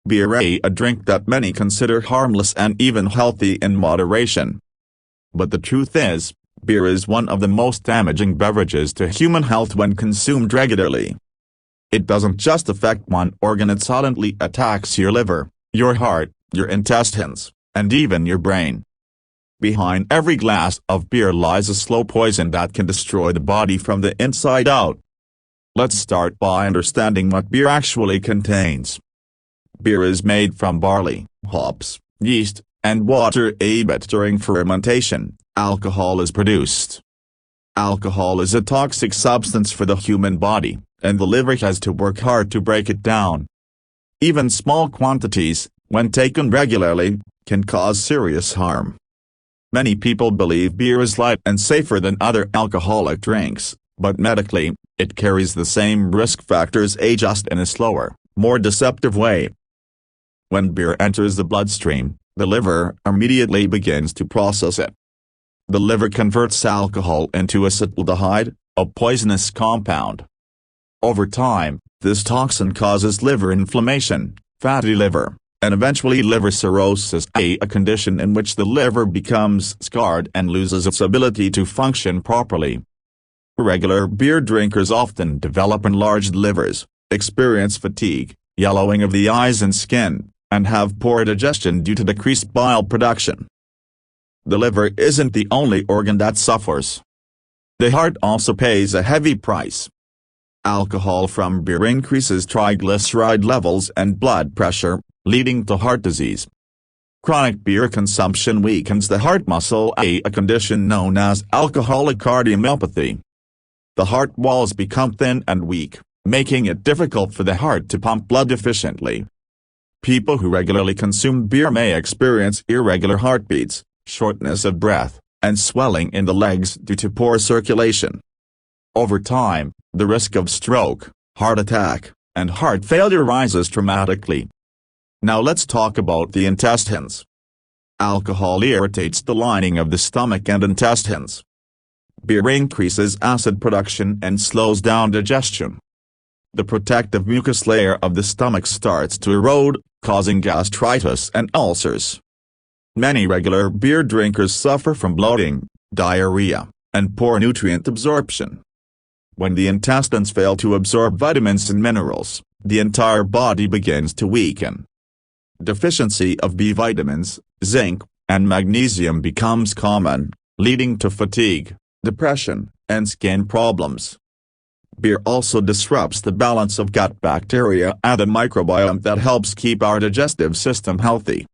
Beer is a drink that many consider harmless and even healthy in moderation. But the truth is, beer is one of the most damaging beverages to human health when consumed regularly. It doesn't just affect one organ, it silently attacks your liver, your heart, your intestines, and even your brain. Behind every glass of beer lies a slow poison that can destroy the body from the inside out. Let's start by understanding what beer actually contains. Beer is made from barley, hops, yeast, and water. But during fermentation, alcohol is produced. Alcohol is a toxic substance for the human body, and the liver has to work hard to break it down. Even small quantities, when taken regularly, can cause serious harm. Many people believe beer is light and safer than other alcoholic drinks, but medically, it carries the same risk factors, just in a slower, more deceptive way. When beer enters the bloodstream, the liver immediately begins to process it. The liver converts alcohol into acetaldehyde, a poisonous compound. Over time, this toxin causes liver inflammation, fatty liver, and eventually liver cirrhosis, a condition in which the liver becomes scarred and loses its ability to function properly. Regular beer drinkers often develop enlarged livers, experience fatigue, yellowing of the eyes and skin, and have poor digestion due to decreased bile production. The liver isn't the only organ that suffers. The heart also pays a heavy price. Alcohol from beer increases triglyceride levels and blood pressure, leading to heart disease. Chronic beer consumption weakens the heart muscle, a condition known as alcoholic cardiomyopathy. The heart walls become thin and weak, making it difficult for the heart to pump blood efficiently. People who regularly consume beer may experience irregular heartbeats, shortness of breath, and swelling in the legs due to poor circulation. Over time, the risk of stroke, heart attack, and heart failure rises dramatically. Now let's talk about the intestines. Alcohol irritates the lining of the stomach and intestines. Beer increases acid production and slows down digestion. The protective mucus layer of the stomach starts to erode, causing gastritis and ulcers. Many regular beer drinkers suffer from bloating, diarrhea, and poor nutrient absorption. When the intestines fail to absorb vitamins and minerals, the entire body begins to weaken. Deficiency of B vitamins, zinc, and magnesium becomes common, leading to fatigue, depression, and skin problems. Beer also disrupts the balance of gut bacteria and the microbiome that helps keep our digestive system healthy.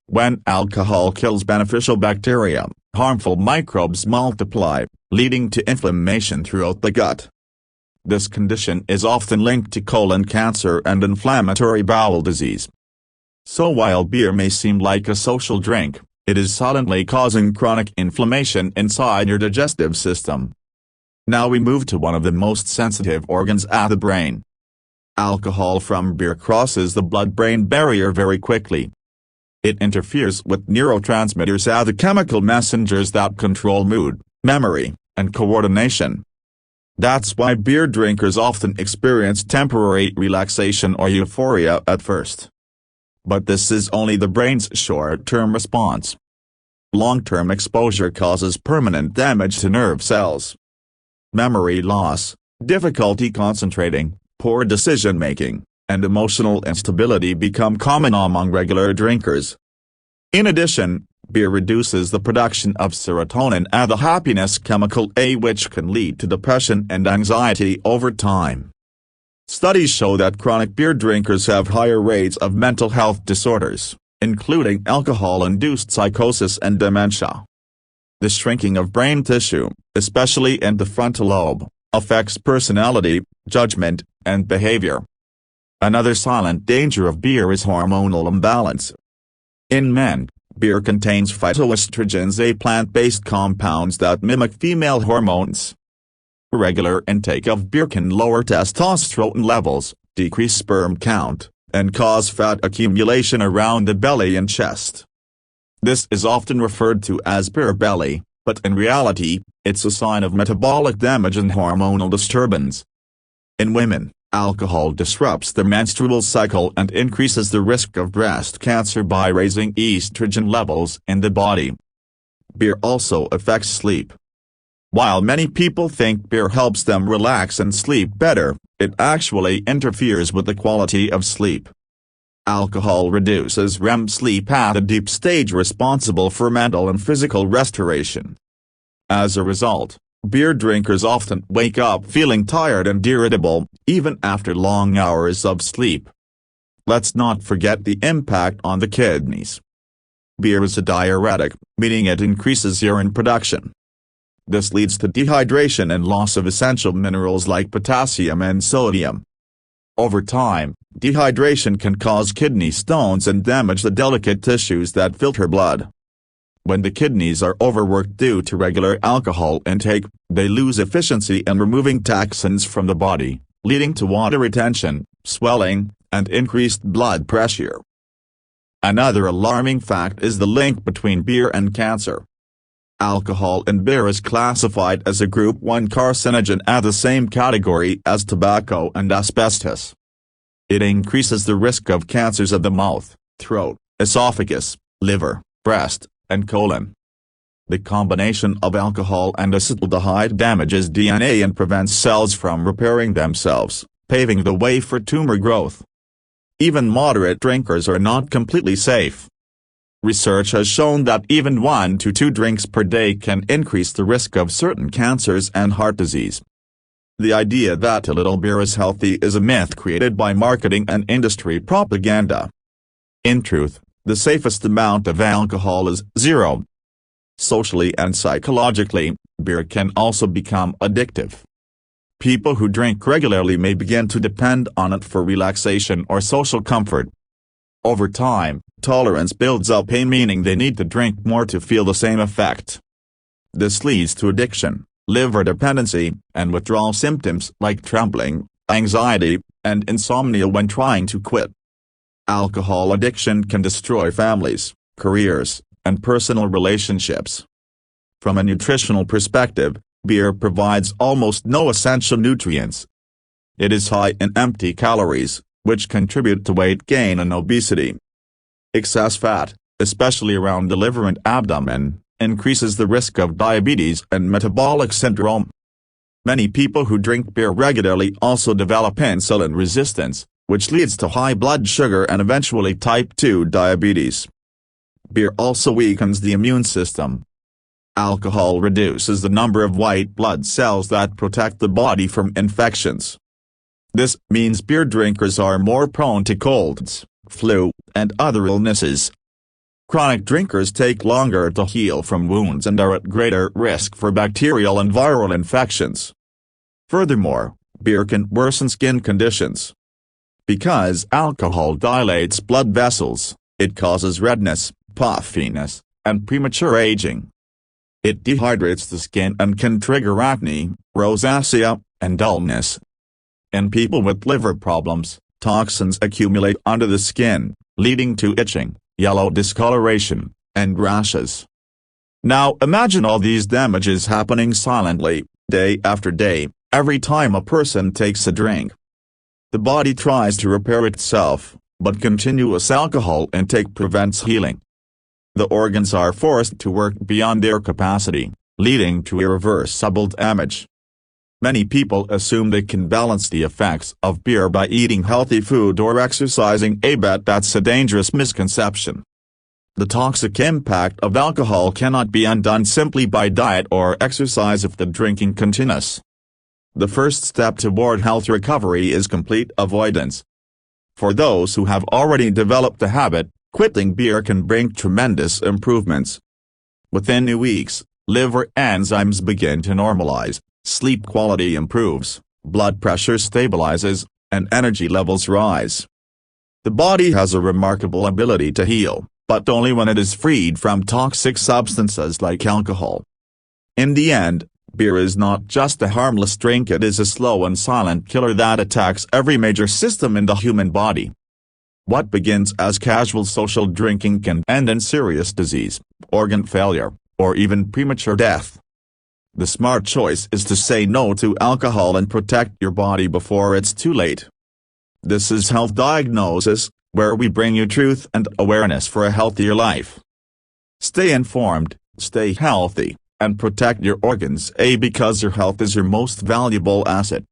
When alcohol kills beneficial bacteria, harmful microbes multiply, leading to inflammation throughout the gut. This condition is often linked to colon cancer and inflammatory bowel disease. So while beer may seem like a social drink, it is silently causing chronic inflammation inside your digestive system. Now we move to one of the most sensitive organs, the brain. Alcohol from beer crosses the blood-brain barrier very quickly. It interferes with neurotransmitters, the chemical messengers that control mood, memory, and coordination. That's why beer drinkers often experience temporary relaxation or euphoria at first. But this is only the brain's short-term response. Long-term exposure causes permanent damage to nerve cells. Memory loss, difficulty concentrating, poor decision-making, and emotional instability become common among regular drinkers. In addition, beer reduces the production of serotonin, the happiness chemical, which can lead to depression and anxiety over time. Studies show that chronic beer drinkers have higher rates of mental health disorders, including alcohol-induced psychosis and dementia. The shrinking of brain tissue, especially in the frontal lobe, affects personality, judgment, and behavior. Another silent danger of beer is hormonal imbalance. In men, beer contains phytoestrogens, plant-based compounds that mimic female hormones. Regular intake of beer can lower testosterone levels, decrease sperm count, and cause fat accumulation around the belly and chest. This is often referred to as beer belly, but in reality, it's a sign of metabolic damage and hormonal disturbance. In women, Alcohol disrupts the menstrual cycle and increases the risk of breast cancer by raising estrogen levels in the body. Beer also affects sleep. While many people think beer helps them relax and sleep better, it actually interferes with the quality of sleep. Alcohol reduces REM sleep at a deep stage responsible for mental and physical restoration. As a result, beer drinkers often wake up feeling tired and irritable, even after long hours of sleep. Let's not forget the impact on the kidneys. Beer is a diuretic, meaning it increases urine production. This leads to dehydration and loss of essential minerals like potassium and sodium. Over time, dehydration can cause kidney stones and damage the delicate tissues that filter blood. When the kidneys are overworked due to regular alcohol intake, they lose efficiency in removing toxins from the body, leading to water retention, swelling, and increased blood pressure. Another alarming fact is the link between beer and cancer. Alcohol in beer is classified as a Group 1 carcinogen at the same category as tobacco and asbestos. It increases the risk of cancers of the mouth, throat, esophagus, liver, breast, and colon. The combination of alcohol and acetaldehyde damages DNA and prevents cells from repairing themselves, paving the way for tumor growth. Even moderate drinkers are not completely safe. Research has shown that even 1 to 2 drinks per day can increase the risk of certain cancers and heart disease. The idea that a little beer is healthy is a myth created by marketing and industry propaganda. In truth, the safest amount of alcohol is 0. Socially and psychologically, beer can also become addictive. People who drink regularly may begin to depend on it for relaxation or social comfort. Over time, tolerance builds up, meaning they need to drink more to feel the same effect. This leads to addiction, liver dependency, and withdrawal symptoms like trembling, anxiety, and insomnia when trying to quit. Alcohol addiction can destroy families, careers, and personal relationships. From a nutritional perspective, beer provides almost no essential nutrients. It is high in empty calories, which contribute to weight gain and obesity. Excess fat, especially around the liver and abdomen, increases the risk of diabetes and metabolic syndrome. Many people who drink beer regularly also develop insulin resistance, which leads to high blood sugar and eventually type 2 diabetes. Beer also weakens the immune system. Alcohol reduces the number of white blood cells that protect the body from infections. This means beer drinkers are more prone to colds, flu, and other illnesses. Chronic drinkers take longer to heal from wounds and are at greater risk for bacterial and viral infections. Furthermore, beer can worsen skin conditions. Because alcohol dilates blood vessels, it causes redness, puffiness, and premature aging. It dehydrates the skin and can trigger acne, rosacea, and dullness. In people with liver problems, toxins accumulate under the skin, leading to itching, yellow discoloration, and rashes. Now imagine all these damages happening silently, day after day, every time a person takes a drink. The body tries to repair itself, but continuous alcohol intake prevents healing. The organs are forced to work beyond their capacity, leading to irreversible damage. Many people assume they can balance the effects of beer by eating healthy food or exercising, but that's a dangerous misconception. The toxic impact of alcohol cannot be undone simply by diet or exercise if the drinking continues. The first step toward health recovery is complete avoidance. For those who have already developed the habit, quitting beer can bring tremendous improvements. Within weeks, liver enzymes begin to normalize, sleep quality improves, blood pressure stabilizes, and energy levels rise. The body has a remarkable ability to heal, but only when it is freed from toxic substances like alcohol. In the end, beer is not just a harmless drink, it is a slow and silent killer that attacks every major system in the human body. What begins as casual social drinking can end in serious disease, organ failure, or even premature death. The smart choice is to say no to alcohol and protect your body before it's too late. This is Health Diagnosis, where we bring you truth and awareness for a healthier life. Stay informed, stay healthy, and protect your organs, because your health is your most valuable asset.